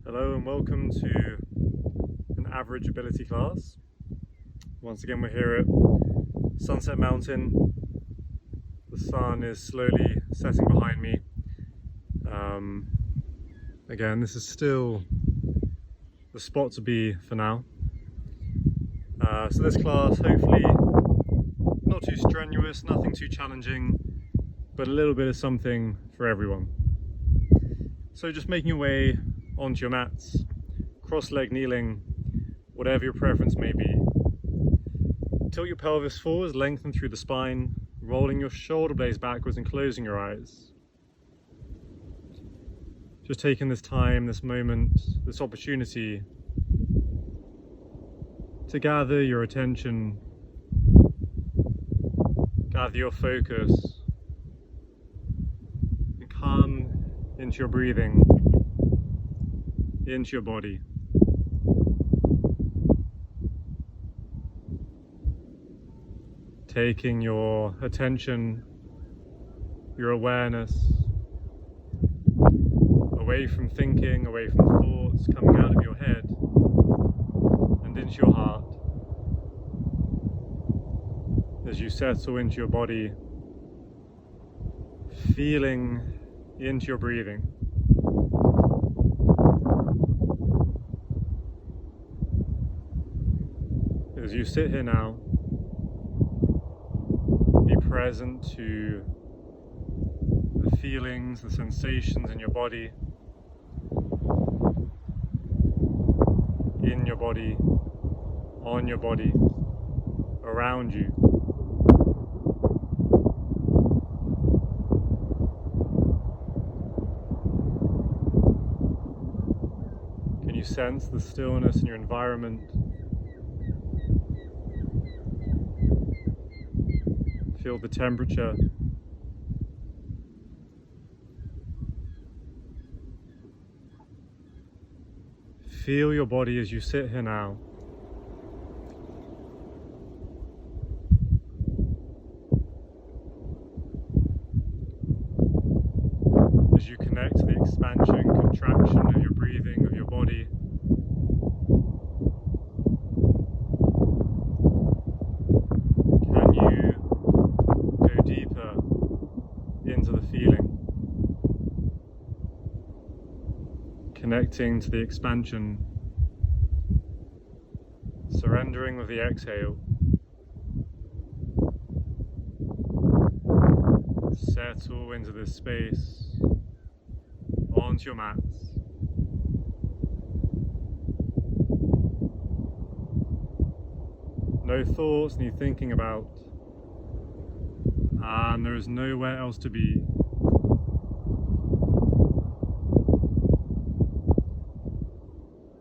Hello and welcome to an average ability class. Once again we're here at Sunset Mountain. The sun is slowly setting behind me. Again, this is still the spot to be for now. So this class, hopefully not too strenuous, nothing too challenging, but a little bit of something for everyone. So just making your way onto your mats, cross-leg kneeling, whatever your preference may be. Tilt your pelvis forwards, lengthen through the spine, rolling your shoulder blades backwards and closing your eyes. Just taking this time, this moment, this opportunity to gather your attention, gather your focus, and come into your breathing, into your body. Taking your attention, your awareness, away from thinking, away from thoughts coming out of your head and into your heart. As you settle into your body, feeling into your breathing. As you sit here now, be present to the feelings, the sensations in your body, in your body, on your body, around you. Can you sense the stillness in your environment? Feel the temperature. Feel your body as you sit here now. As you connect to the expansion, contraction of your breathing, of your body. Can you go deeper into the feeling? Connecting to the expansion, surrendering with the exhale. Settle into this space, onto your mats. No thoughts need thinking about, and there is nowhere else to be.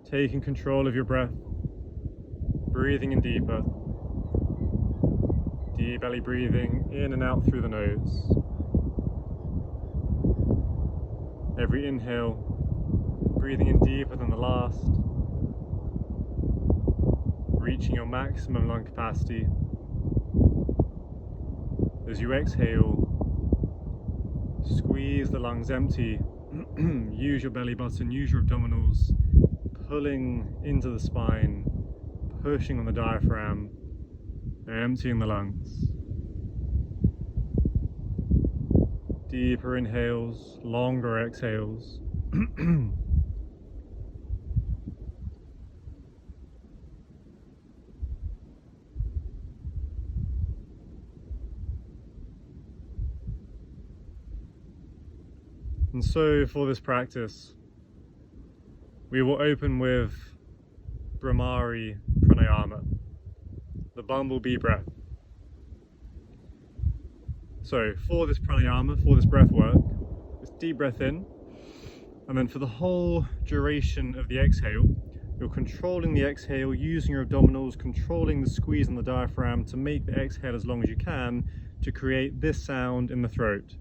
Taking control of your breath, breathing in deeper, deep belly breathing in and out through the nose. Every inhale, breathing in deeper than the last, reaching your maximum lung capacity. As you exhale, squeeze the lungs empty, use your belly button, use your abdominals, pulling into the spine, pushing on the diaphragm, and emptying the lungs. Deeper inhales, longer exhales. And so for this practice, we will open with Brahmari Pranayama, the bumblebee breath. So for this pranayama, for this breath work, just deep breath in, and then for the whole duration of the exhale, you're controlling the exhale, using your abdominals, controlling the squeeze on the diaphragm to make the exhale as long as you can to create this sound in the throat.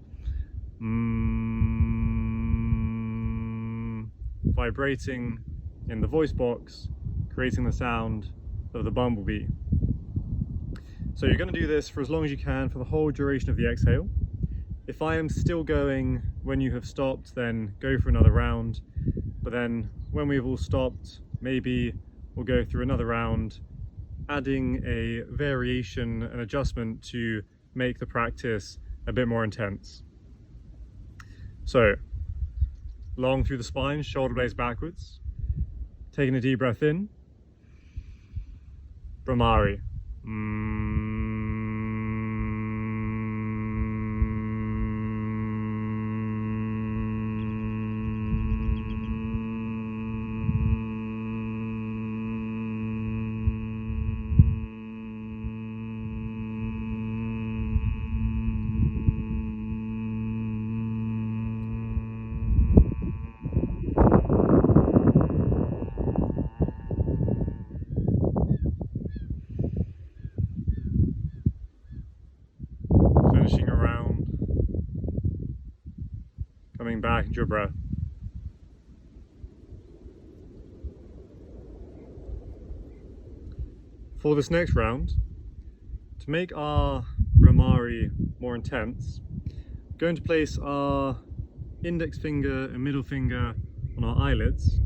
Vibrating in the voice box, creating the sound of the bumblebee. So you're going to do this for as long as you can for the whole duration of the exhale. If I am still going when you have stopped, then go for another round. but then when we've all stopped, maybe we'll go through another round, adding a variation, an adjustment to make the practice a bit more intense. So, long through the spine, shoulder blades backwards, taking a deep breath in, Brahmari. Finishing around, coming back into your breath. For this next round, to make our Brahmari more intense, we're going to place our index finger and middle finger on our eyelids,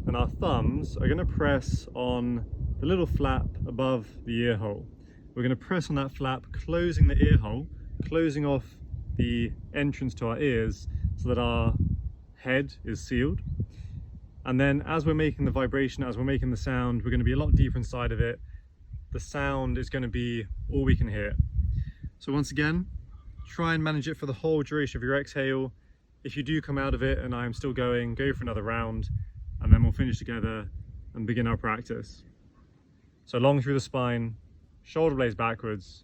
and our thumbs are going to press on the little flap above the ear hole. We're going to press on that flap, closing the ear hole, closing off the entrance to our ears so that our head is sealed. And then as we're making the vibration, as we're making the sound, we're going to be a lot deeper inside of it. The sound is going to be all we can hear. So once again, try and manage it for the whole duration of your exhale. If you do come out of it and I'm still going, go for another round, and then we'll finish together and begin our practice. So long through the spine, shoulder blades backwards,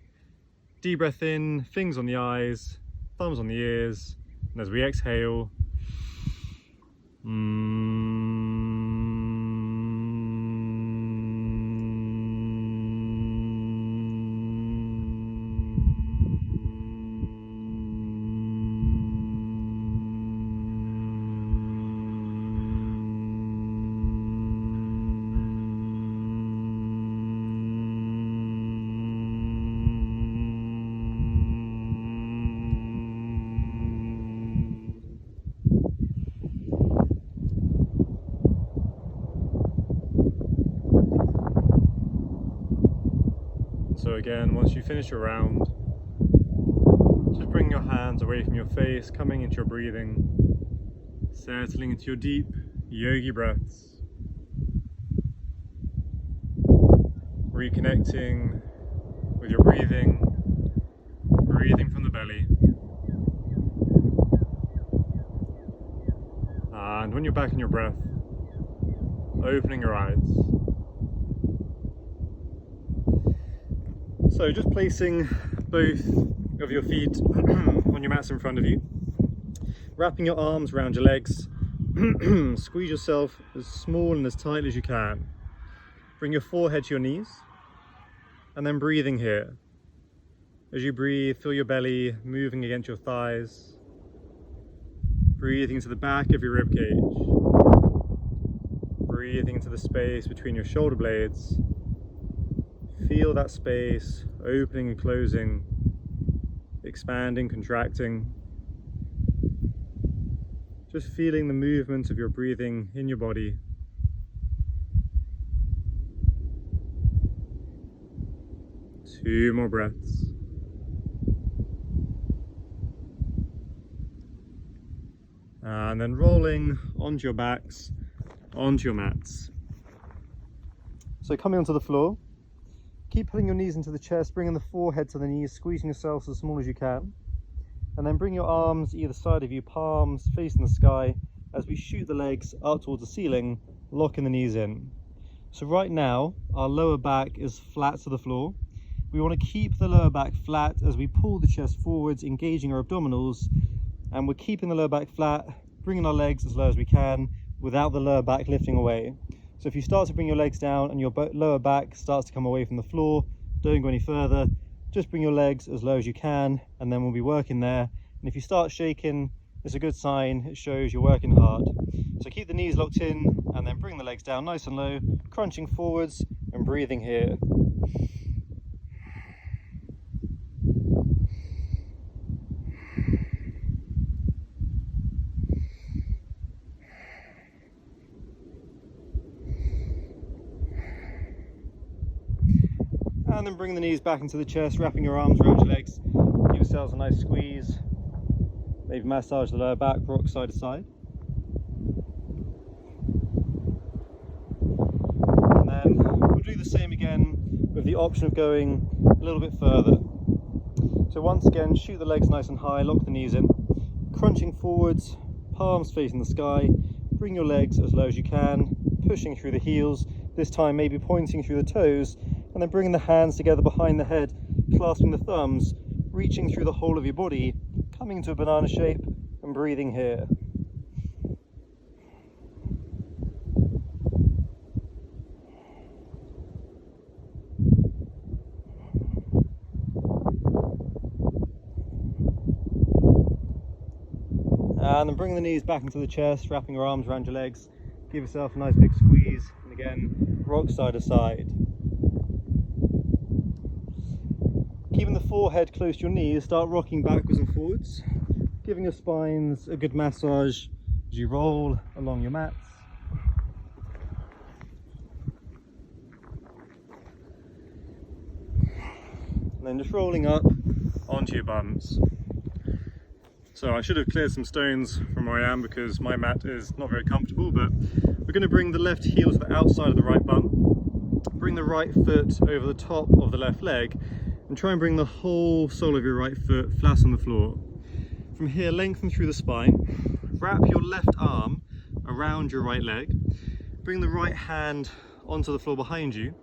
deep breath in, fingers on the eyes, thumbs on the ears, and as we exhale, So again, once you finish your round, just bring your hands away from your face, coming into your breathing, settling into your deep yogi breaths, reconnecting with your breathing, breathing from the belly. And when you're back in your breath, opening your eyes. So just placing both of your feet on your mats in front of you, wrapping your arms around your legs, squeeze yourself as small and as tight as you can. Bring your forehead to your knees, and then breathing here. As you breathe, feel your belly moving against your thighs, breathing into the back of your ribcage, breathing into the space between your shoulder blades. Feel that space opening and closing, expanding, contracting. Just feeling the movement of your breathing in your body. Two more breaths. And then rolling onto your backs, onto your mats. So coming onto the floor, keep pulling your knees into the chest, bringing the forehead to the knees, squeezing yourself as small as you can. And then bring your arms either side of you, palms facing the sky, as we shoot the legs up towards the ceiling, locking the knees in. So right now, our lower back is flat to the floor. We want to keep the lower back flat as we pull the chest forwards, engaging our abdominals, and we're keeping the lower back flat, bringing our legs as low as we can without the lower back lifting away. So if you start to bring your legs down and your lower back starts to come away from the floor, don't go any further. Just bring your legs as low as you can, and then we'll be working there. And if you start shaking, it's a good sign. It shows you're working hard. So keep the knees locked in, and then bring the legs down nice and low, crunching forwards and breathing here. And then bring the knees back into the chest, wrapping your arms around your legs. Give yourselves a nice squeeze. Maybe massage the lower back, rock side to side. And then we'll do the same again with the option of going a little bit further. So once again, shoot the legs nice and high, lock the knees in, crunching forwards, palms facing the sky. Bring your legs as low as you can, pushing through the heels, this time maybe pointing through the toes, and then bringing the hands together behind the head, clasping the thumbs, reaching through the whole of your body, coming to a banana shape and breathing here. And then bring the knees back into the chest, wrapping your arms around your legs. Give yourself a nice big squeeze, and again, rock side to side. Keeping the forehead close to your knees, start rocking backwards and forwards, giving your spines a good massage as you roll along your mats. And then just rolling up onto your bums. So I should have cleared some stones from where I am because my mat is not very comfortable, but we're going to bring the left heel to the outside of the right bum, bring the right foot over the top of the left leg, and try and bring the whole sole of your right foot flat on the floor. From here, lengthen through the spine, wrap your left arm around your right leg, bring the right hand onto the floor behind you.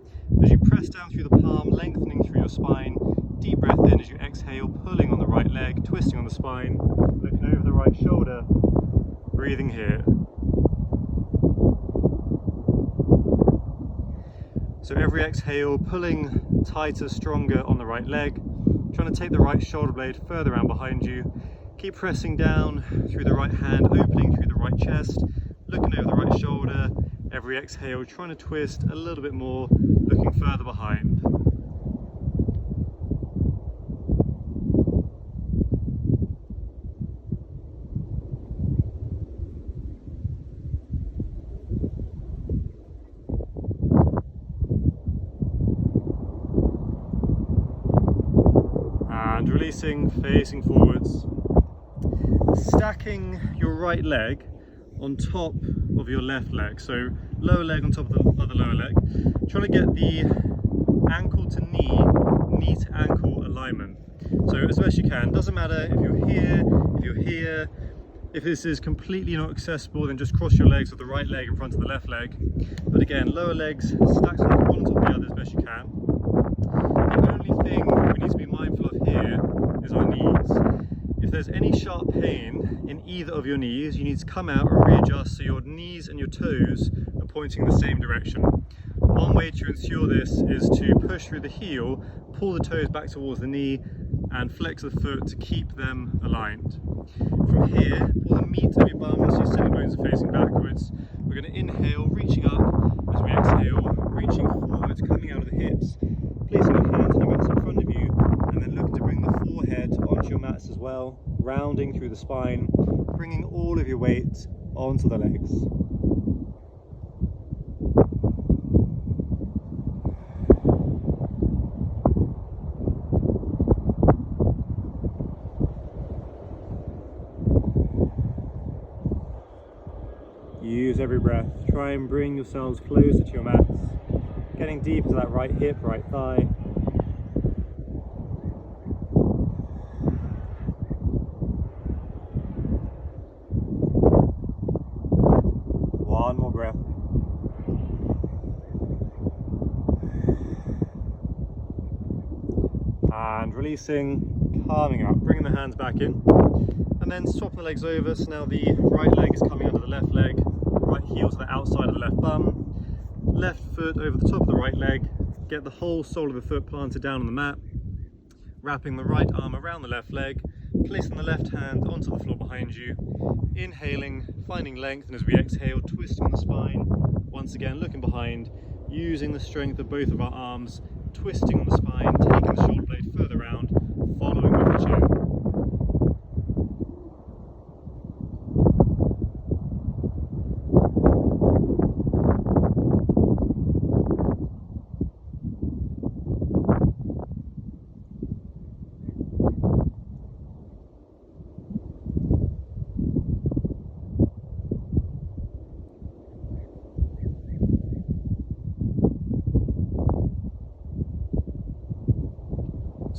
As you press down through the palm, lengthening through your spine, deep breath in as you exhale, pulling on the right leg, twisting on the spine, looking over the right shoulder, breathing here. So every exhale, pulling tighter, stronger on the right leg, trying to take the right shoulder blade further around behind you. Keep pressing down through the right hand, opening through the right chest, looking over the right shoulder. Every exhale, trying to twist a little bit more, looking further behind. And releasing, facing forwards. Stacking your right leg on top of your left leg. So lower leg on top of the other lower leg. Trying to get the ankle to knee, knee to ankle alignment. So as best you can, doesn't matter if you're here, if you're here. If this is completely not accessible, then just cross your legs with the right leg in front of the left leg. But again, lower legs stacked on one on top of the other as best you can. The only thing we need to be mindful of here is our knees. If there's any sharp pain in either of your knees, you need to come out and readjust so your knees and your toes are pointing in the same direction. One way to ensure this is to push through the heel, pull the toes back towards the knee, and flex the foot to keep them aligned. From here, pull the meat of your bum so your sitting bones are facing backwards. We're going to inhale, reaching up as we exhale, reaching forwards, coming out of the hips, placing your hands on your mats in front of you, and then looking to bring the forehead onto your mats as well, rounding through the spine, bringing all of your weight onto the legs. Use every breath. Try and bring yourselves closer to your mats, getting deep into that right hip, right thigh. One more breath. And releasing, calming out, bringing the hands back in. And then swapping the legs over, so now the right leg is coming under the left leg, right heel to the outside of the left bum, left foot over the top of the right leg, get the whole sole of the foot planted down on the mat, wrapping the right arm around the left leg, placing the left hand onto the floor behind you, inhaling, finding length, and as we exhale, twisting the spine, once again looking behind, using the strength of both of our arms, twisting on the spine, taking the shoulder blade further round, following with the chin.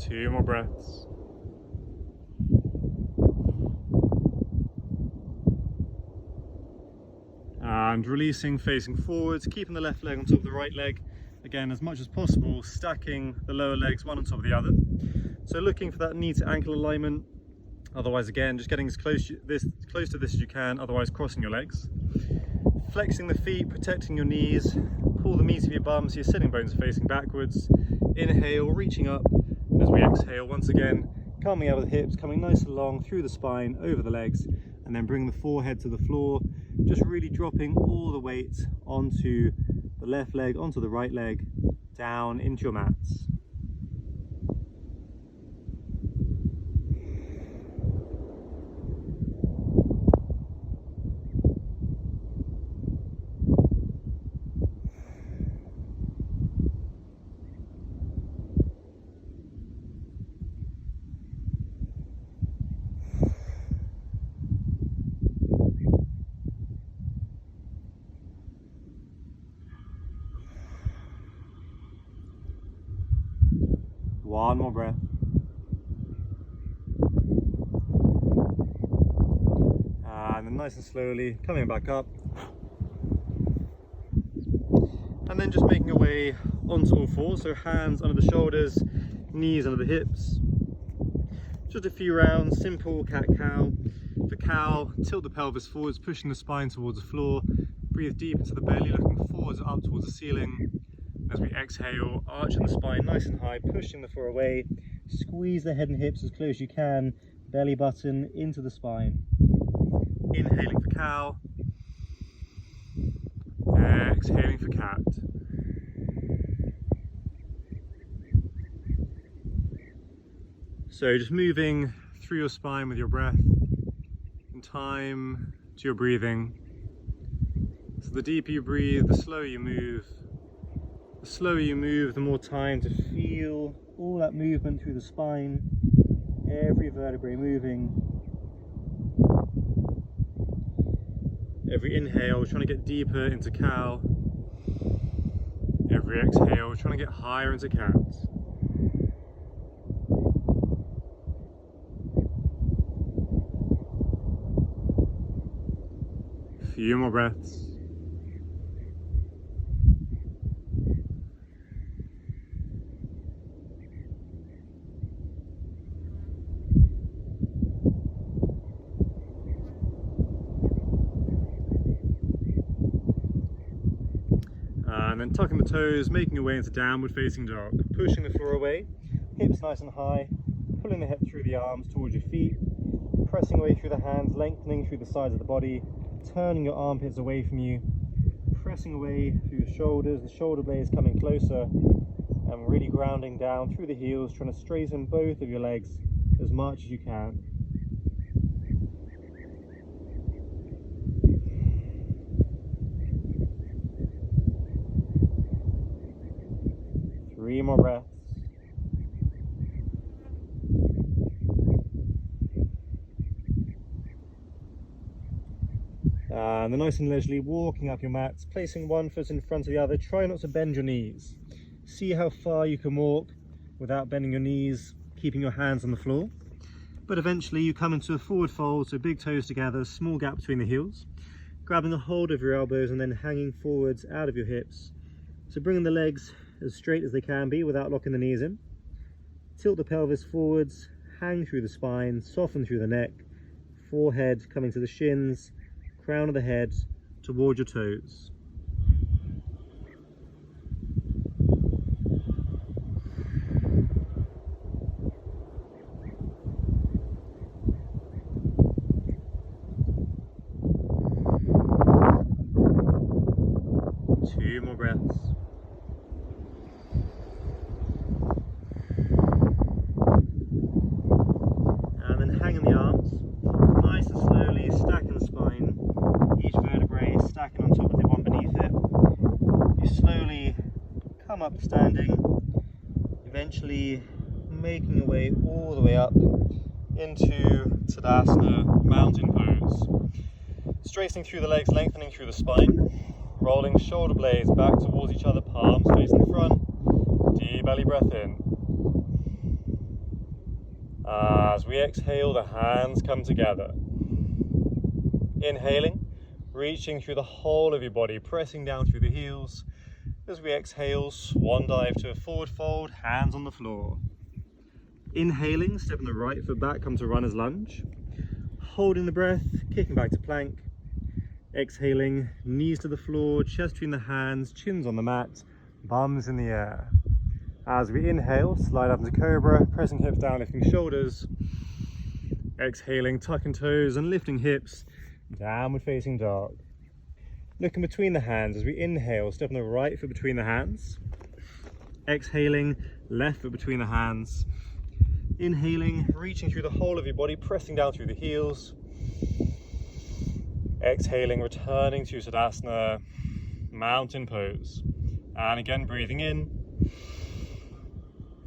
2 more breaths. And releasing, facing forwards, keeping the left leg on top of the right leg. Again, as much as possible, stacking the lower legs one on top of the other. So looking for that knee to ankle alignment. Otherwise, again, just getting as close to this as you can, otherwise crossing your legs. Flexing the feet, protecting your knees. Pull the meat of your bum so your sitting bones are facing backwards. Inhale, reaching up. As we exhale, once again, coming out of the hips, coming nice and long through the spine, over the legs, and then bring the forehead to the floor. Just really dropping all the weight onto the left leg, onto the right leg, down into your mats. One more breath. And then nice and slowly coming back up. And then just making your way onto all fours, so hands under the shoulders, knees under the hips. Just a few rounds, simple cat-cow. For cow, tilt the pelvis forwards, pushing the spine towards the floor. Breathe deep into the belly, looking forwards up towards the ceiling. As we exhale, arching the spine nice and high, pushing the floor away. Squeeze the head and hips as close as you can, belly button into the spine. Inhaling for cow. Exhaling for cat. So just moving through your spine with your breath, in time to your breathing. So the deeper you breathe, the slower you move. The slower you move, the more time to feel all that movement through the spine, every vertebrae moving. Every inhale, trying to get deeper into cow. Every exhale, trying to get higher into cat. A few more breaths. And then tucking the toes, making your way into downward facing dog. Pushing the floor away, hips nice and high, pulling the hip through the arms towards your feet, pressing away through the hands, lengthening through the sides of the body, turning your armpits away from you, pressing away through your shoulders, the shoulder blades coming closer, and really grounding down through the heels, trying to straighten both of your legs as much as you can. Three more breaths. And then nice and leisurely walking up your mats, placing one foot in front of the other. Try not to bend your knees. See how far you can walk without bending your knees, keeping your hands on the floor. But eventually you come into a forward fold, so big toes together, small gap between the heels. Grabbing a hold of your elbows and then hanging forwards out of your hips. So bringing the legs as straight as they can be without locking the knees in. Tilt the pelvis forwards, hang through the spine, soften through the neck, forehead coming to the shins, crown of the head toward your toes. Two more breaths. And then hanging the arms, nice and slowly, stacking the spine, each vertebrae stacking on top of the one beneath it. You slowly come up standing, eventually making your way all the way up into Tadasana, mountain pose. Straightening through the legs, lengthening through the spine, rolling shoulder blades back towards each other, palms facing the front, deep belly breath in. As we exhale, the hands come together. Inhaling, reaching through the whole of your body, pressing down through the heels. As we exhale, swan dive to a forward fold, hands on the floor. Inhaling, stepping the right foot back, come to runner's lunge. Holding the breath, kicking back to plank. Exhaling, knees to the floor, chest between the hands, chins on the mat, bums in the air. As we inhale, slide up into cobra, pressing hips down, lifting shoulders. Exhaling, tucking toes and lifting hips, downward facing dog. Looking between the hands as we inhale, stepping the right foot between the hands. Exhaling, left foot between the hands. Inhaling, reaching through the whole of your body, pressing down through the heels. Exhaling, returning to Tadasana, mountain pose. And again, breathing in.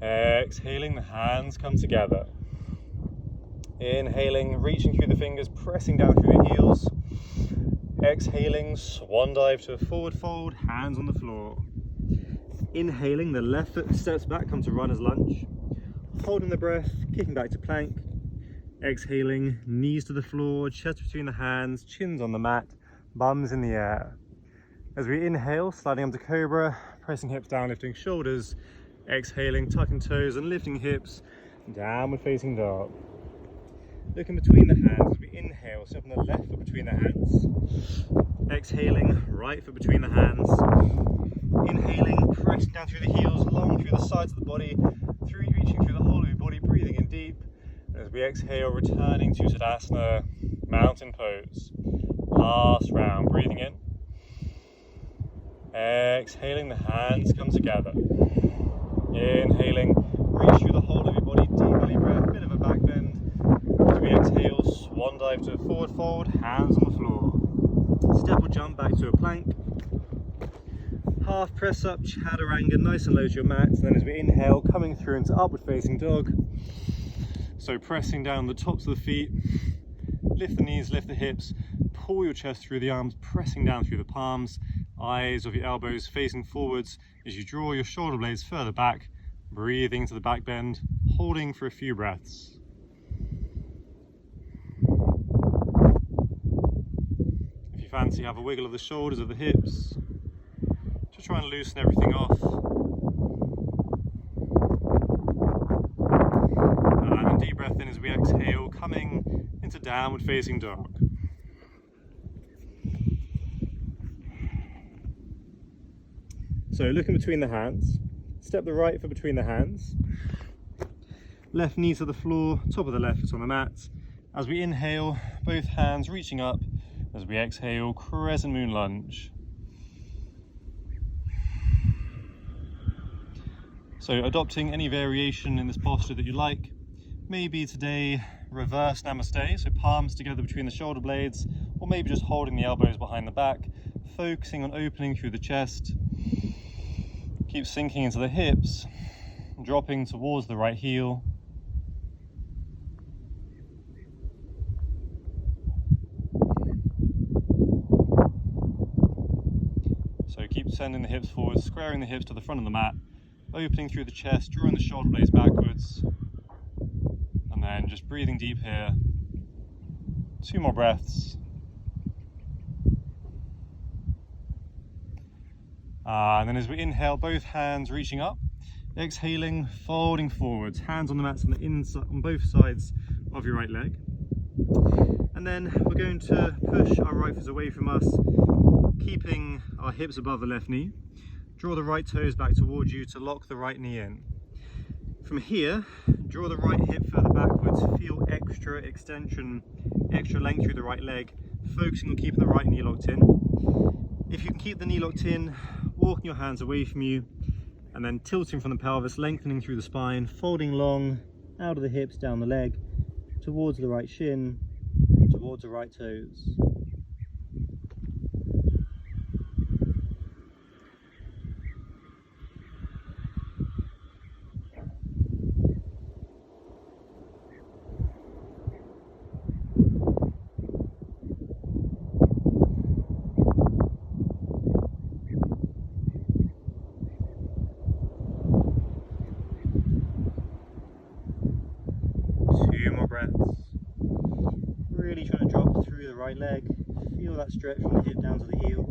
Exhaling, the hands come together. Inhaling, reaching through the fingers, pressing down through the heels. Exhaling, swan dive to a forward fold, hands on the floor. Inhaling, the left foot steps back, come to runner's lunge. Holding the breath, kicking back to plank. Exhaling, knees to the floor, chest between the hands, chins on the mat, bums in the air. As we inhale, sliding up to cobra, pressing hips down, lifting shoulders. Exhaling, tucking toes and lifting hips, downward facing dog. Looking between the hands as we inhale, stepping the left foot between the hands. Exhaling, right foot between the hands. Inhaling, pressing down through the heels, long through the sides of the body, reaching through the whole of your body, breathing in deep. As we exhale, returning to Tadasana, mountain pose. Last round, breathing in. Exhaling, the hands come together. Inhaling, reach through the whole of your body, deep belly breath, bit of a back bend. As we exhale, swan dive to a forward fold, hands on the floor. Step or jump back to a plank. Half press up, chaturanga, nice and low to your mat. And then as we inhale, coming through into upward facing dog. So pressing down the tops of the feet, lift the knees, lift the hips, pull your chest through the arms, pressing down through the palms, eyes of your elbows facing forwards as you draw your shoulder blades further back, breathing to the back bend, holding for a few breaths. If you fancy, have a wiggle of the shoulders, of the hips, just try and loosen everything off. And a deep breath in as we exhale, coming into downward facing dog. So looking between the hands, step the right foot between the hands, left knee to the floor, top of the left foot on the mat. As we inhale, both hands reaching up. As we exhale, crescent moon lunge. So adopting any variation in this posture that you like. Maybe today, reverse namaste, so palms together between the shoulder blades, or maybe just holding the elbows behind the back, focusing on opening through the chest. Keep sinking into the hips, dropping towards the right heel. So keep sending the hips forward, squaring the hips to the front of the mat, opening through the chest, drawing the shoulder blades backwards, and then just breathing deep here. 2 more breaths. And then as we inhale, both hands reaching up, exhaling, folding forwards, hands on the mats on the inside, on both sides of your right leg. And then we're going to push our right foot away from us, keeping our hips above the left knee. Draw the right toes back towards you to lock the right knee in. From here, draw the right hip further backwards, feel extra extension, extra length through the right leg, focusing on keeping the right knee locked in. If you can keep the knee locked in, walking your hands away from you, and then tilting from the pelvis, lengthening through the spine, folding long, out of the hips, down the leg, towards the right shin, towards the right toes. through the right leg. Feel that stretch from the hip down to the heel.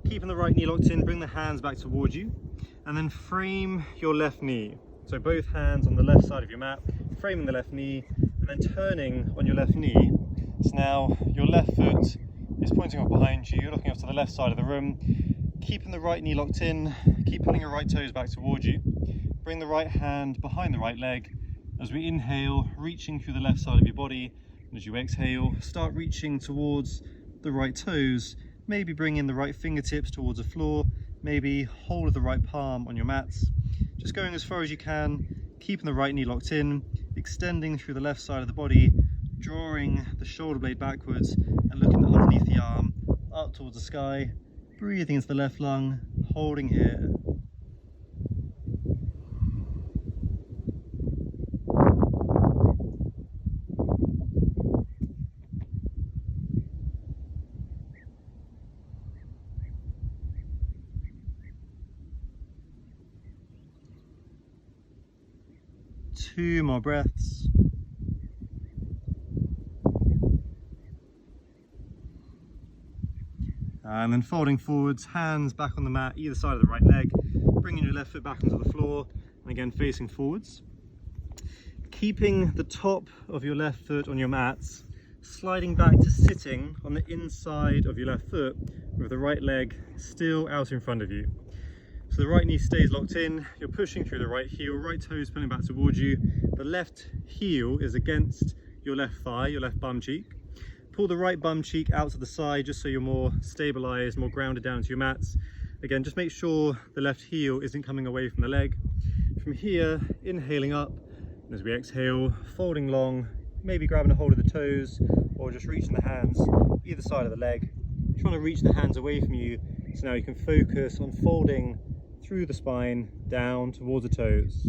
Keeping the right knee locked in, bring the hands back towards you, and then frame your left knee. So both hands on the left side of your mat, framing the left knee, and then turning on your left knee. So now your left foot is pointing off behind you, you're looking off to the left side of the room, keeping the right knee locked in, keep pulling your right toes back towards you. Bring the right hand behind the right leg. As we inhale, reaching through the left side of your body, and as you exhale, start reaching towards the right toes, maybe bring in the right fingertips towards the floor, maybe hold of the right palm on your mats. Just going as far as you can, keeping the right knee locked in, extending through the left side of the body, drawing the shoulder blade backwards and looking underneath the arm, up towards the sky, breathing into the left lung, holding here. Two more breaths. And then folding forwards, hands back on the mat, either side of the right leg, bringing your left foot back onto the floor, and again facing forwards. Keeping the top of your left foot on your mats, sliding back to sitting on the inside of your left foot with the right leg still out in front of you. So the right knee stays locked in, you're pushing through the right heel, right toes pulling back towards you. The left heel is against your left thigh, your left bum cheek. Pull the right bum cheek out to the side just so you're more stabilized, more grounded down to your mats. Again, just make sure the left heel isn't coming away from the leg. From here, inhaling up, and as we exhale, folding long, maybe grabbing a hold of the toes or just reaching the hands either side of the leg. Trying to reach the hands away from you, so now you can focus on folding through the spine, down towards the toes.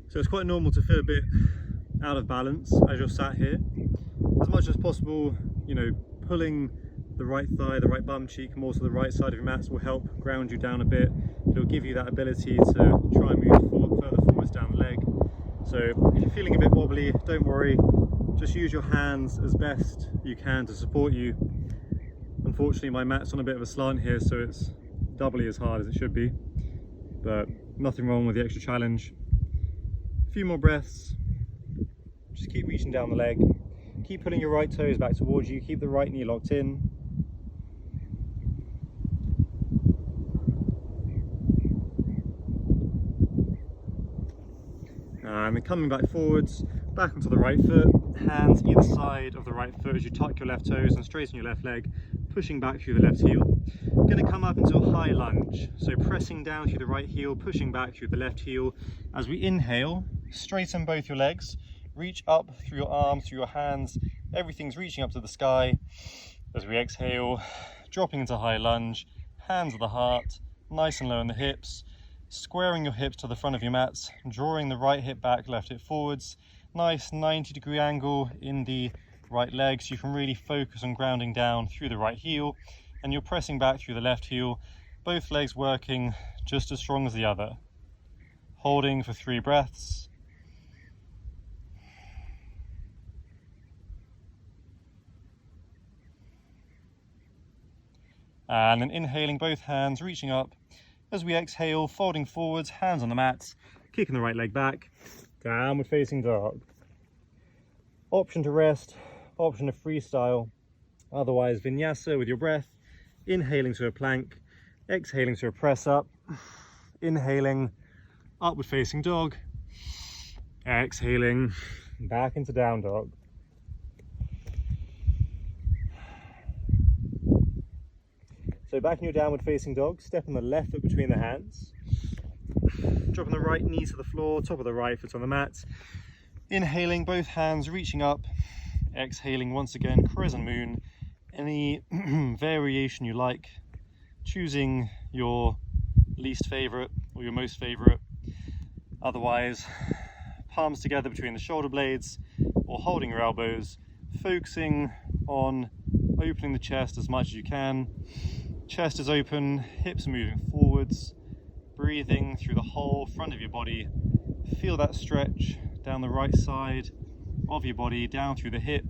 So it's quite normal to feel a bit out of balance as you're sat here. As much as possible, you know, pulling the right thigh, the right bum cheek more to the right side of your mats will help ground you down a bit. It'll give you that ability to try and move further forwards down the leg. So if you're feeling a bit wobbly, don't worry, just use your hands as best you can to support you. Unfortunately, my mat's on a bit of a slant here, so it's doubly as hard as it should be, but nothing wrong with the extra challenge. A few more breaths, just keep reaching down the leg, keep pulling your right toes back towards you, keep the right knee locked in. And then coming back forwards, back onto the right foot, hands either side of the right foot as you tuck your left toes and straighten your left leg, pushing back through the left heel. Going to come up into a high lunge, so pressing down through the right heel, pushing back through the left heel. As we inhale, straighten both your legs, reach up through your arms, through your hands, everything's reaching up to the sky. As we exhale, dropping into high lunge, hands at the heart, nice and low in the hips, squaring your hips to the front of your mats, drawing the right hip back, left hip forwards, nice 90-degree angle in the right leg, so you can really focus on grounding down through the right heel, and you're pressing back through the left heel, both legs working just as strong as the other. Holding for 3 breaths. And then inhaling, both hands reaching up. As we exhale, folding forwards, hands on the mats, kicking the right leg back, downward facing dog. Option to rest, option to freestyle, otherwise vinyasa with your breath, inhaling to a plank, exhaling to a press up, inhaling, upward facing dog, exhaling, back into down dog. So back in your downward facing dog, step on the left foot between the hands, dropping the right knee to the floor, top of the right foot on the mat, inhaling, both hands reaching up, exhaling once again, crescent moon, any variation you like, choosing your least favorite or your most favorite. Otherwise, palms together between the shoulder blades or holding your elbows, focusing on opening the chest as much as you can. Chest is open, hips are moving forwards, breathing through the whole front of your body. Feel that stretch down the right side of your body, down through the hip.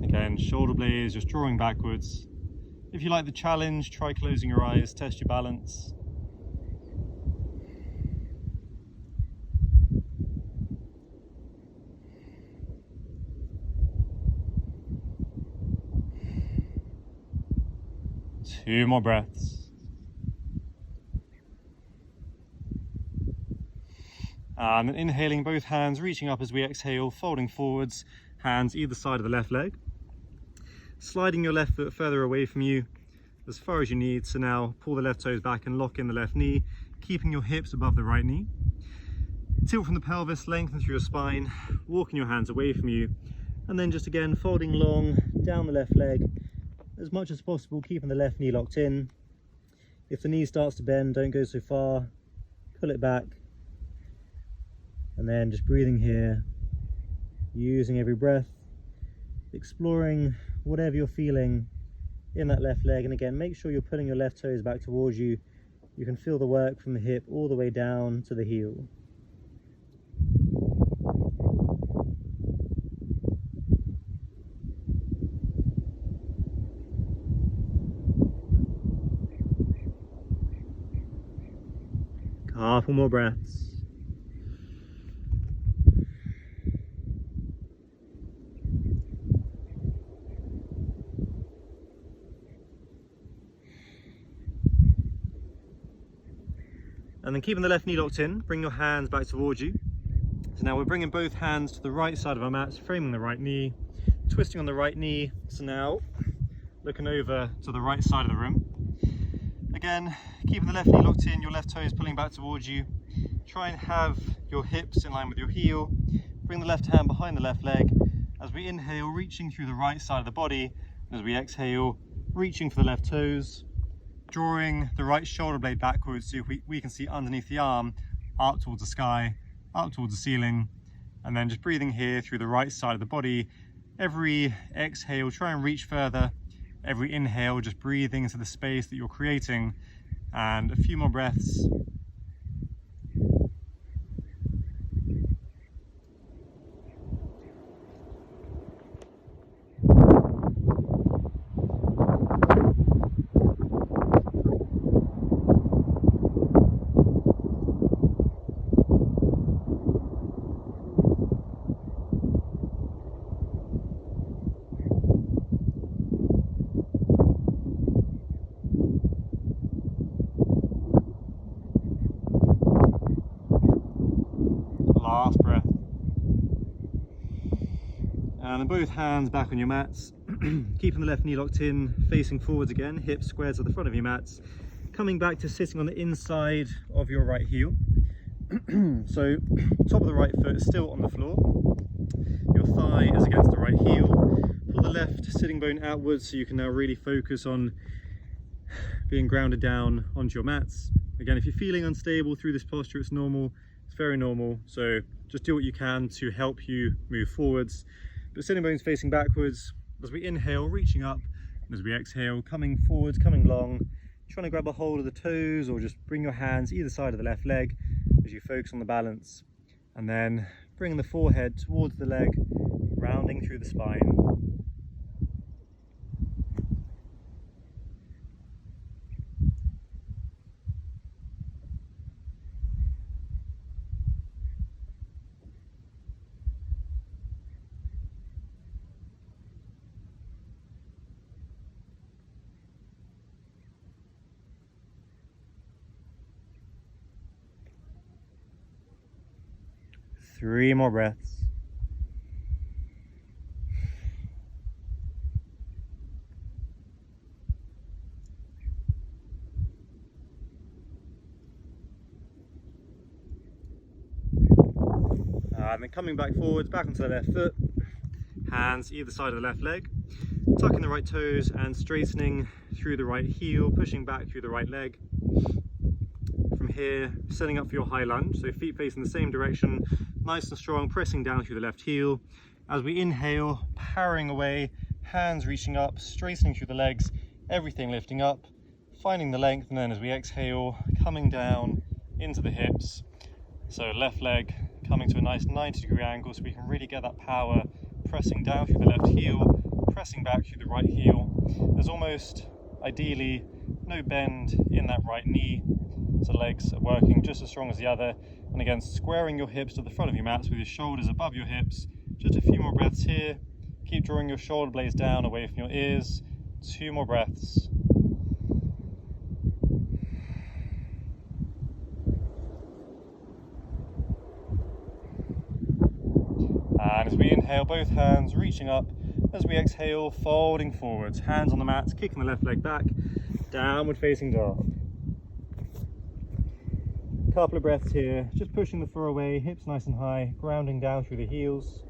Again, shoulder blades just drawing backwards. If you like the challenge, try closing your eyes, test your balance. Two more breaths. And then inhaling, both hands reaching up as we exhale, folding forwards, hands either side of the left leg. Sliding your left foot further away from you as far as you need. So now pull the left toes back and lock in the left knee, keeping your hips above the right knee. Tilt from the pelvis, lengthen through your spine, walking your hands away from you. And then just again, folding long down the left leg as much as possible, keeping the left knee locked in. If the knee starts to bend, don't go so far, pull it back. And then just breathing here, using every breath, exploring whatever you're feeling in that left leg. And again, make sure you're pulling your left toes back towards you. You can feel the work from the hip all the way down to the heel. Couple more breaths. And then keeping the left knee locked in, bring your hands back towards you. So now we're bringing both hands to the right side of our mats, framing the right knee, twisting on the right knee. So now looking over to the right side of the room. Again, keeping the left knee locked in, your left toes pulling back towards you. Try and have your hips in line with your heel. Bring the left hand behind the left leg. As we inhale, reaching through the right side of the body. And as we exhale, reaching for the left toes. Drawing the right shoulder blade backwards so we can see underneath the arm, up towards the sky, up towards the ceiling. And then just breathing here through the right side of the body. Every exhale, try and reach further. Every inhale, just breathing into the space that you're creating. And a few more breaths. Last breath. And then both hands back on your mats, keeping the left knee locked in, facing forwards again, hips squared to the front of your mats, coming back to sitting on the inside of your right heel. So top of the right foot is still on the floor, your thigh is against the right heel. Pull the left sitting bone outwards so you can now really focus on being grounded down onto your mats. Again, if you're feeling unstable through this posture, it's normal. It's very normal, so just do what you can to help you move forwards. But sitting bones facing backwards, as we inhale, reaching up, and as we exhale, coming forwards, coming long, trying to grab a hold of the toes or just bring your hands either side of the left leg as you focus on the balance. And then bringing the forehead towards the leg, rounding through the spine. Three more breaths. And then coming back forwards, back onto the left foot, hands either side of the left leg, tucking the right toes and straightening through the right heel, pushing back through the right leg. From here, setting up for your high lunge. So feet facing the same direction, nice and strong, pressing down through the left heel. As we inhale, powering away, hands reaching up, straightening through the legs, everything lifting up, finding the length, and then as we exhale, coming down into the hips. So left leg coming to a nice 90-degree angle so we can really get that power, pressing down through the left heel, pressing back through the right heel. There's almost, ideally, no bend in that right knee, so legs are working just as strong as the other. And again, squaring your hips to the front of your mats with your shoulders above your hips. Just a few more breaths here. Keep drawing your shoulder blades down away from your ears. 2 more breaths. And as we inhale, both hands reaching up. As we exhale, folding forwards, hands on the mat, kicking the left leg back, downward facing dog. Couple of breaths here, just pushing the floor away, hips nice and high, grounding down through the heels.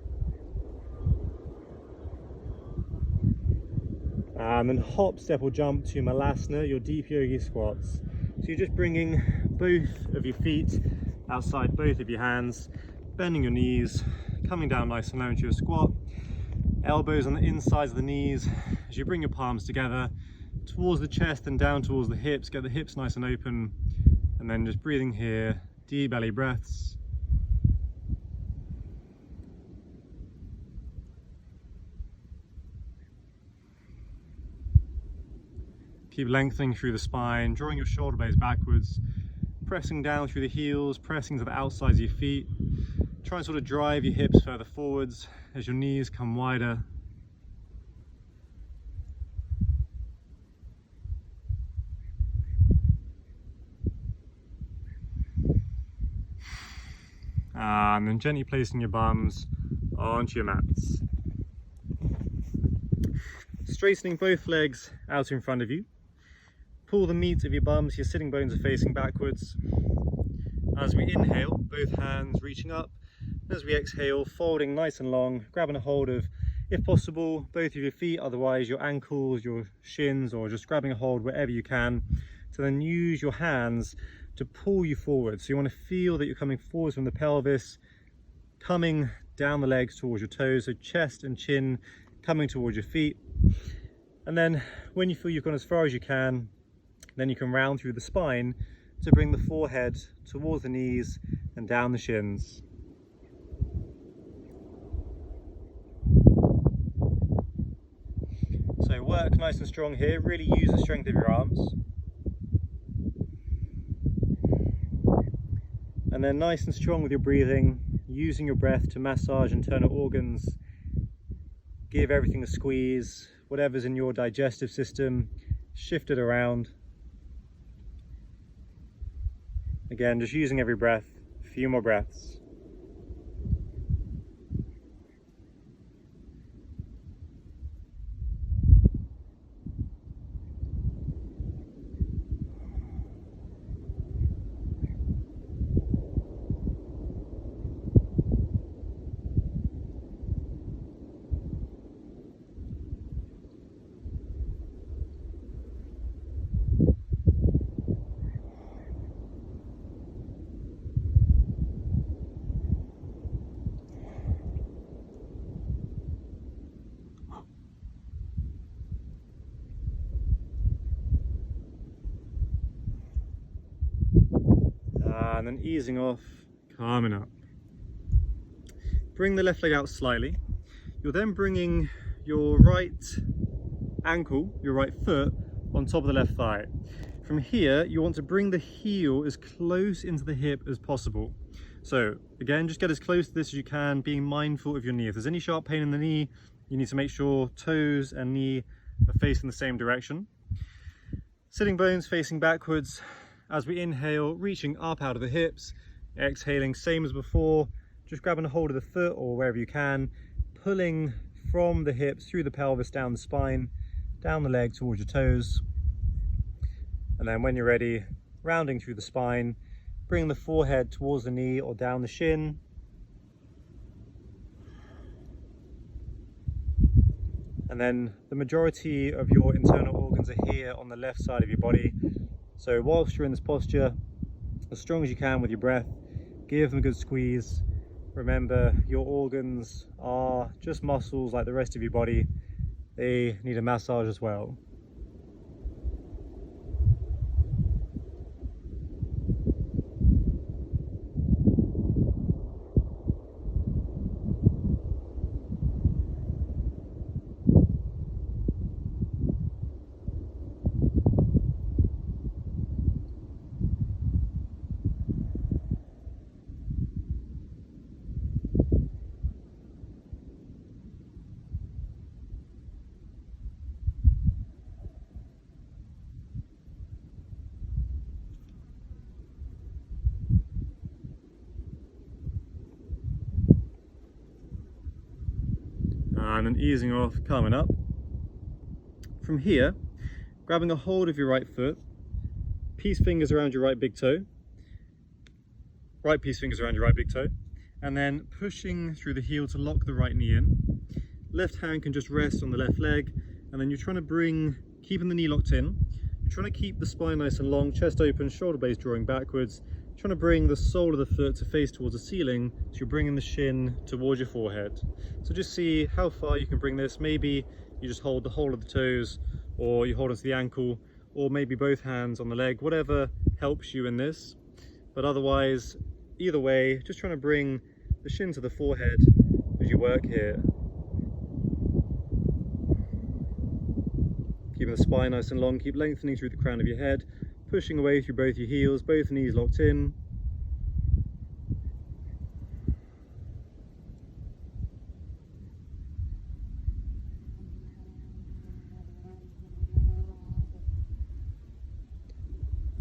And then hop, step or jump to Malasana, your deep yogi squats. So you're just bringing both of your feet outside both of your hands, bending your knees, coming down nice and low into your squat. Elbows on the insides of the knees as you bring your palms together towards the chest and down towards the hips. Get the hips nice and open, and then just breathing here, deep belly breaths. Keep lengthening through the spine, drawing your shoulder blades backwards, pressing down through the heels, pressing to the outsides of your feet. Try and sort of drive your hips further forwards as your knees come wider. And then gently placing your bums onto your mats. Straightening both legs out in front of you. Pull the meat of your bums, your sitting bones are facing backwards. As we inhale, both hands reaching up. As we exhale, folding nice and long, grabbing a hold of, if possible, both of your feet, otherwise your ankles, your shins, or just grabbing a hold wherever you can, to then use your hands to pull you forward. So you want to feel that you're coming forwards from the pelvis, coming down the legs towards your toes, so chest and chin coming towards your feet. And then when you feel you've gone as far as you can, then you can round through the spine to bring the forehead towards the knees and down the shins. So work nice and strong here, really use the strength of your arms. And then nice and strong with your breathing, using your breath to massage internal organs. Give everything a squeeze, whatever's in your digestive system, shift it around. Again, just using every breath, a few more breaths. And then easing off, calming up. Bring the left leg out slightly. You're then bringing your right ankle, your right foot, on top of the left thigh. From here, you want to bring the heel as close into the hip as possible. So again, just get as close to this as you can, being mindful of your knee. If there's any sharp pain in the knee, you need to make sure toes and knee are facing the same direction. Sitting bones facing backwards. As we inhale, reaching up out of the hips, exhaling, same as before, just grabbing a hold of the foot or wherever you can, pulling from the hips through the pelvis, down the spine, down the leg towards your toes. And then when you're ready, rounding through the spine, bring the forehead towards the knee or down the shin. And then the majority of your internal organs are here on the left side of your body. So whilst you're in this posture, as strong as you can with your breath. Give them a good squeeze. Remember, your organs are just muscles like the rest of your body. They need a massage as well. And then easing off, coming up. From here, grabbing a hold of your right foot, peace fingers around your right big toe, right peace fingers around your right big toe, and then pushing through the heel to lock the right knee in. Left hand can just rest on the left leg, and then you're trying to bring, keeping the knee locked in, you're trying to keep the spine nice and long, chest open, shoulder blades drawing backwards, trying to bring the sole of the foot to face towards the ceiling, so you're bringing the shin towards your forehead. So just see how far you can bring this. Maybe you just hold the whole of the toes, or you hold onto the ankle, or maybe both hands on the leg, whatever helps you in this. But otherwise, either way, just trying to bring the shin to the forehead as you work here. Keeping the spine nice and long, keep lengthening through the crown of your head, pushing away through both your heels, both knees locked in.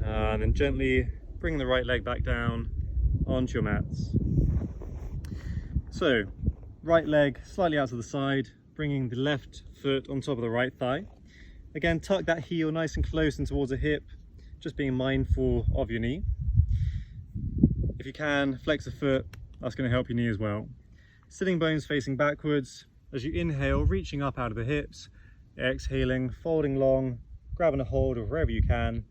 And then gently bring the right leg back down onto your mats. So, right leg slightly out to the side, bringing the left foot on top of the right thigh. Again, tuck that heel nice and close in towards the hip, just being mindful of your knee. If you can, flex the foot, that's going to help your knee as well. Sitting bones facing backwards. As you inhale, reaching up out of the hips, exhaling, folding long, grabbing a hold of wherever you can.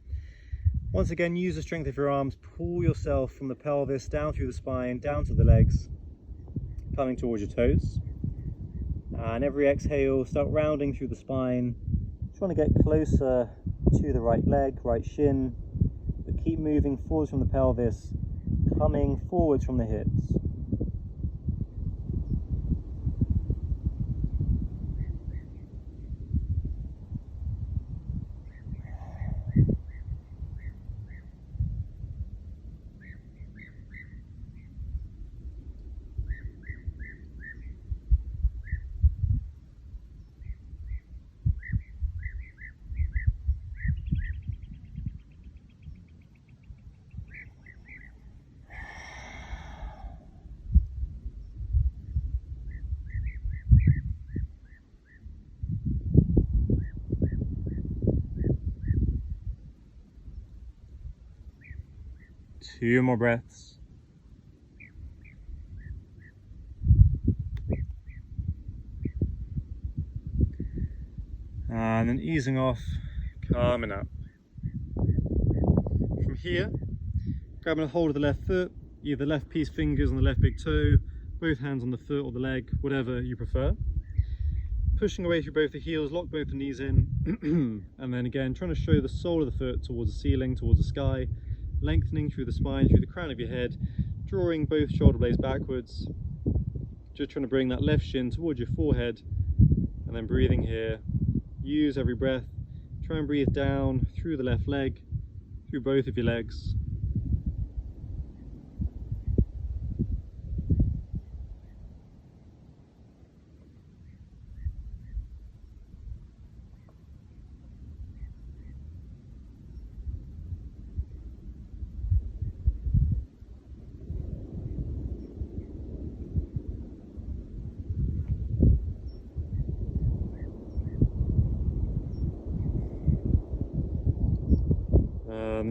Once again, use the strength of your arms, pull yourself from the pelvis down through the spine, down to the legs, coming towards your toes. And every exhale, start rounding through the spine, trying to get closer to the right leg, right shin, but keep moving forwards from the pelvis, coming forwards from the hips. Two more breaths. And then easing off, coming up. From here, grabbing a hold of the left foot, either left piece fingers on the left big toe, both hands on the foot or the leg, whatever you prefer. Pushing away through both the heels, lock both the knees in, and then again, trying to show the sole of the foot towards the ceiling, towards the sky, lengthening through the spine, through the crown of your head, drawing both shoulder blades backwards, just trying to bring that left shin towards your forehead, and then breathing here. Use every breath, try and breathe down through the left leg, through both of your legs.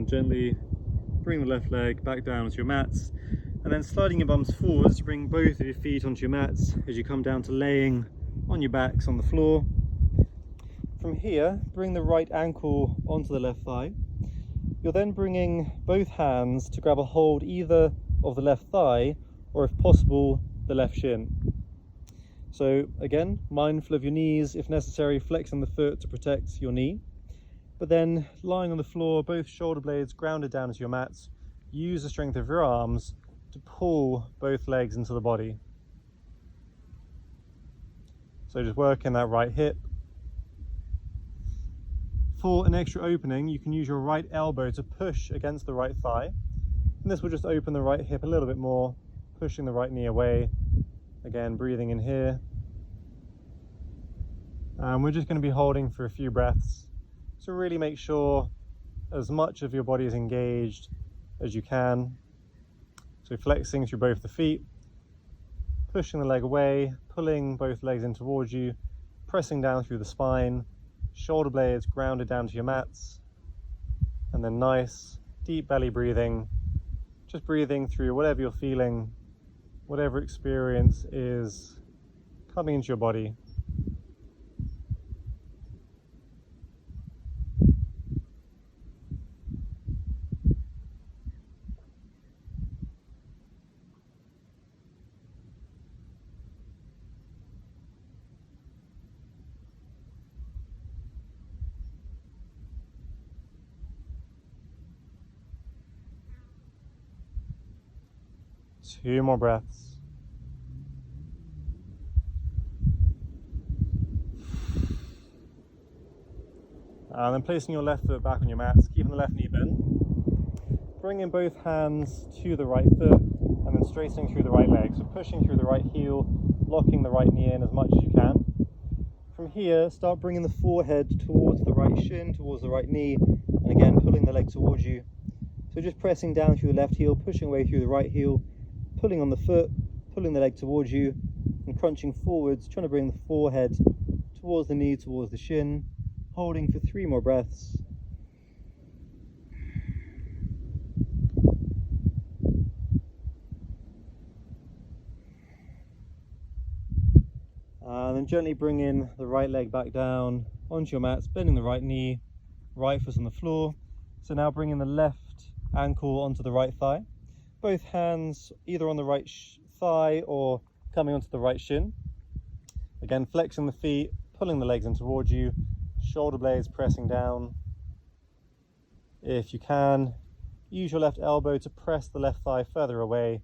Gently bring the left leg back down onto your mats, and then sliding your bums forwards to bring both of your feet onto your mats as you come down to laying on your backs on the floor. From here, bring the right ankle onto the left thigh, You're then bringing both hands to grab a hold either of the left thigh or, if possible, the left shin. So again, mindful of your knees, if necessary, flexing the foot to protect your knee. But then lying on the floor, both shoulder blades grounded down into your mats, use the strength of your arms to pull both legs into the body. So just working that right hip. For an extra opening, you can use your right elbow to push against the right thigh. And this will just open the right hip a little bit more, pushing the right knee away. Again, breathing in here. And we're just going to be holding for a few breaths. So really make sure as much of your body is engaged as you can. So flexing through both the feet, pushing the leg away, pulling both legs in towards you, pressing down through the spine, shoulder blades grounded down to your mats, and then nice deep belly breathing, just breathing through whatever you're feeling, whatever experience is coming into your body. Two more breaths. And then placing your left foot back on your mats, keeping the left knee bent. Bringing both hands to the right foot and then straightening through the right leg. So pushing through the right heel, locking the right knee in as much as you can. From here, start bringing the forehead towards the right shin, towards the right knee, and again pulling the leg towards you. So just pressing down through the left heel, pushing away through the right heel, pulling on the foot, pulling the leg towards you, and crunching forwards, trying to bring the forehead towards the knee, towards the shin, holding for 3 more breaths. And then gently bring in the right leg back down onto your mats, bending the right knee, right foot on the floor. So now bringing the left ankle onto the right thigh. Both hands either on the right thigh or coming onto the right shin. Again, flexing the feet, pulling the legs in towards you, shoulder blades pressing down. If you can, use your left elbow to press the left thigh further away,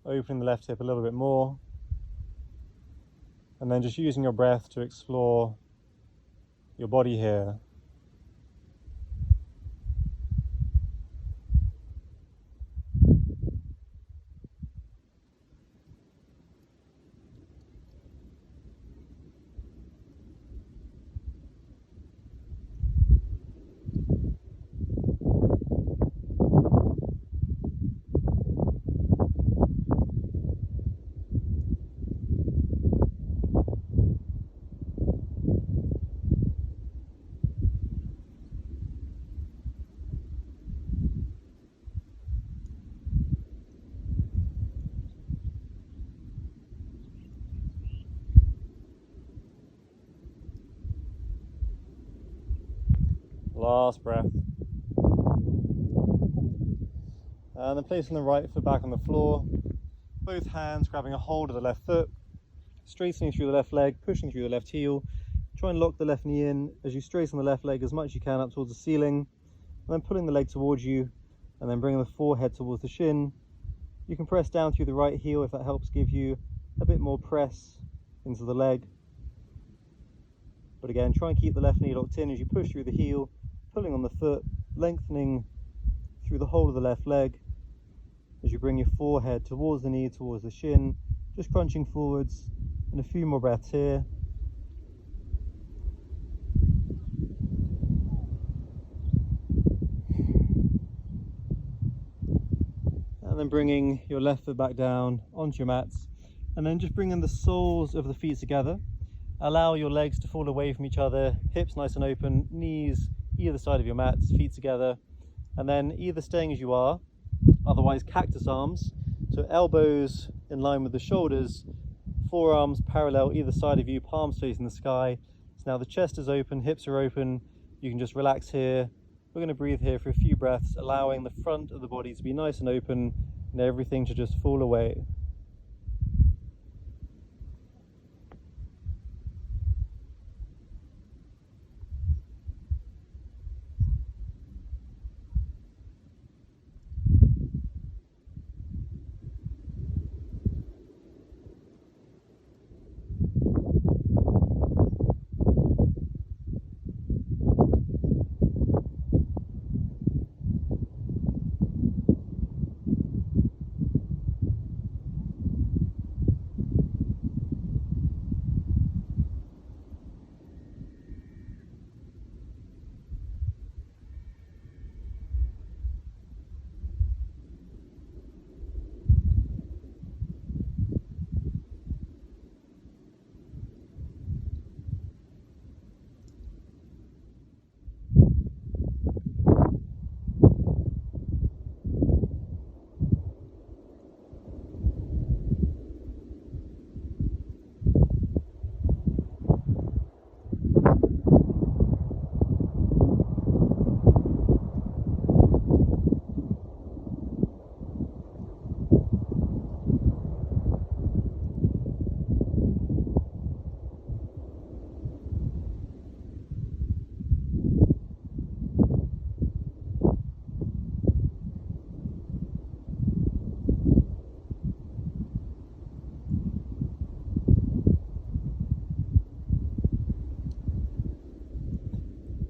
opening the left hip a little bit more. And then just using your breath to explore your body here. Last breath. And then placing the right foot back on the floor, both hands grabbing a hold of the left foot, straightening through the left leg, pushing through the left heel. Try and lock the left knee in as you straighten the left leg as much as you can up towards the ceiling, and then pulling the leg towards you, and then bringing the forehead towards the shin. You can press down through the right heel if that helps give you a bit more press into the leg. But again, try and keep the left knee locked in as you push through the heel, pulling on the foot, lengthening through the whole of the left leg as you bring your forehead towards the knee, towards the shin, just crunching forwards, and a few more breaths here. And then bringing your left foot back down onto your mats, and then just bringing the soles of the feet together. Allow your legs to fall away from each other, hips nice and open, knees either side of your mats, feet together, and then either staying as you are, otherwise cactus arms, so elbows in line with the shoulders, forearms parallel either side of you, palms facing the sky. So now the chest is open, hips are open, you can just relax here we're going to breathe here for a few breaths, allowing the front of the body to be nice and open and everything to just fall away.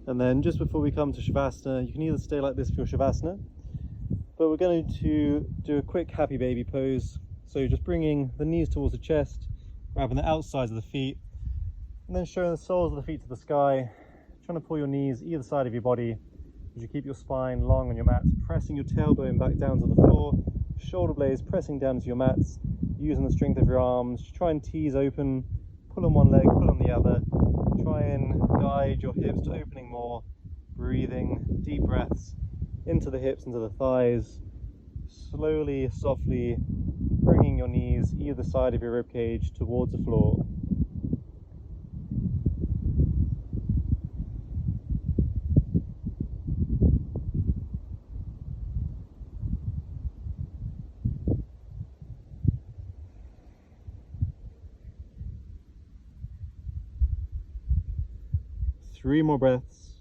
And then just before we come to Shavasana, you can either stay like this for your Shavasana, but we're going to do a quick happy baby pose. So just bringing the knees towards the chest, grabbing the outsides of the feet, and then showing the soles of the feet to the sky, trying to pull your knees either side of your body as you keep your spine long on your mats, pressing your tailbone back down to the floor, shoulder blades pressing down to your mats, using the strength of your arms. Try and tease open, pull on one leg, pull on the other. Try and guide your hips to opening more, breathing deep breaths into the hips, into the thighs, slowly, softly bringing your knees either side of your rib cage towards the floor. Three more breaths.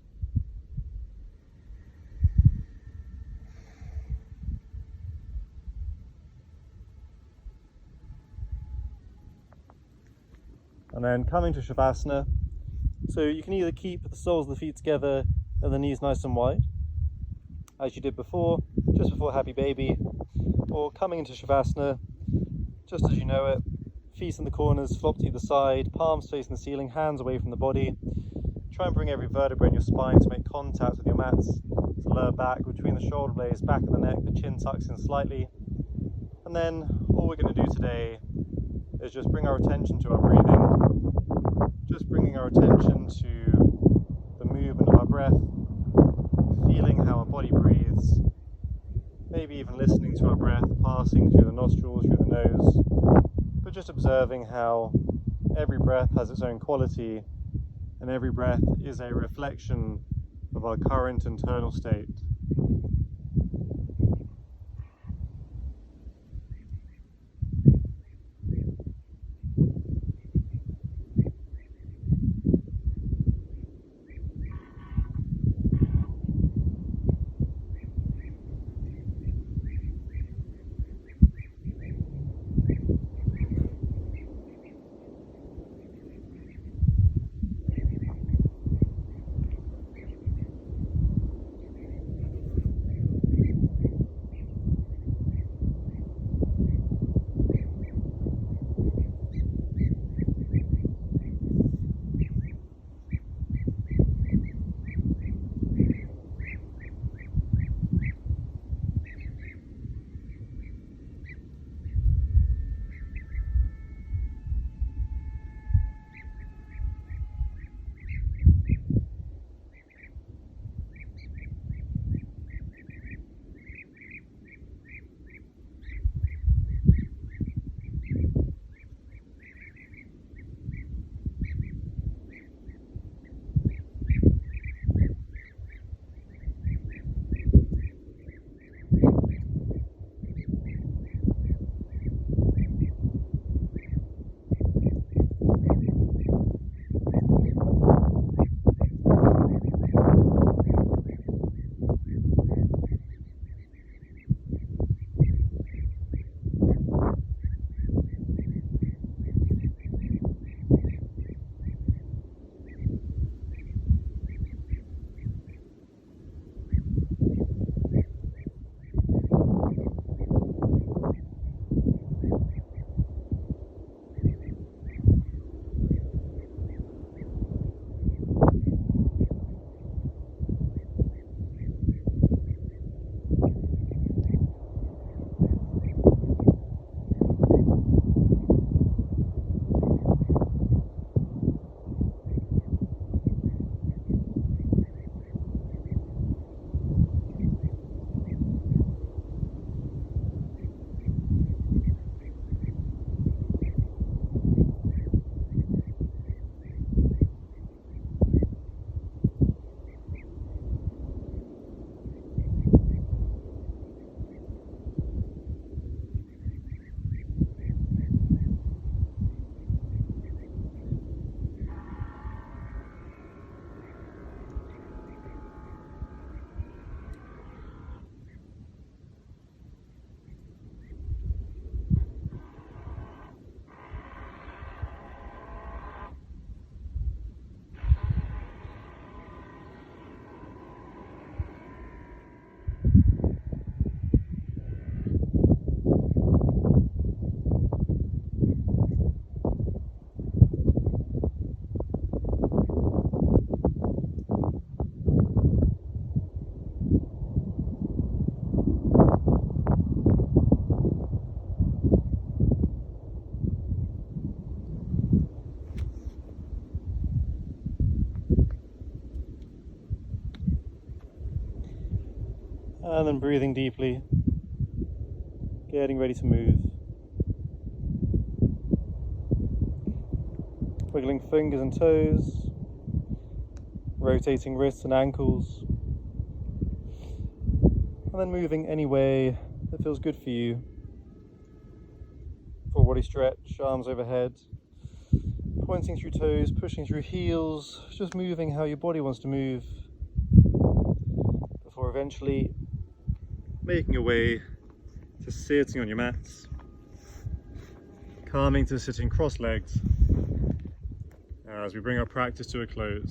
And then coming to Shavasana. So you can either keep the soles of the feet together and the knees nice and wide, as you did before, just before Happy Baby, or coming into Shavasana, just as you know it, feet in the corners, flop to either side, palms facing the ceiling, hands away from the body. Try and bring every vertebra in your spine to make contact with your mats, to lower back between the shoulder blades, back of the neck, the chin tucks in slightly. And then all we're going to do today is just bring our attention to our breathing, just bringing our attention to the movement of our breath, feeling how our body breathes, maybe even listening to our breath passing through the nostrils, through the nose, but just observing how every breath has its own quality, and every breath is a reflection of our current internal state. And then breathing deeply, getting ready to move. Wiggling fingers and toes, rotating wrists and ankles, and then moving any way that feels good for you. Full body stretch, arms overhead, pointing through toes, pushing through heels, just moving how your body wants to move, before eventually making your way to sitting on your mats, calming to sitting cross-legged as we bring our practice to a close.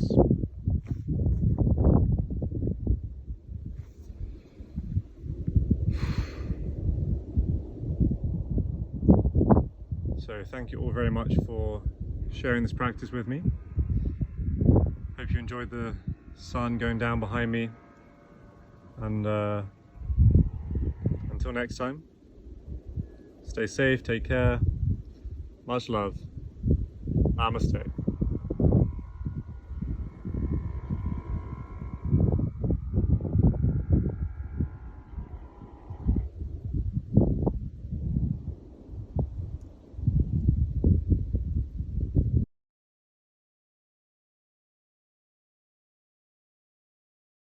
So thank you all very much for sharing this practice with me. Hope you enjoyed the sun going down behind me, and until next time, stay safe, take care, much love, namaste.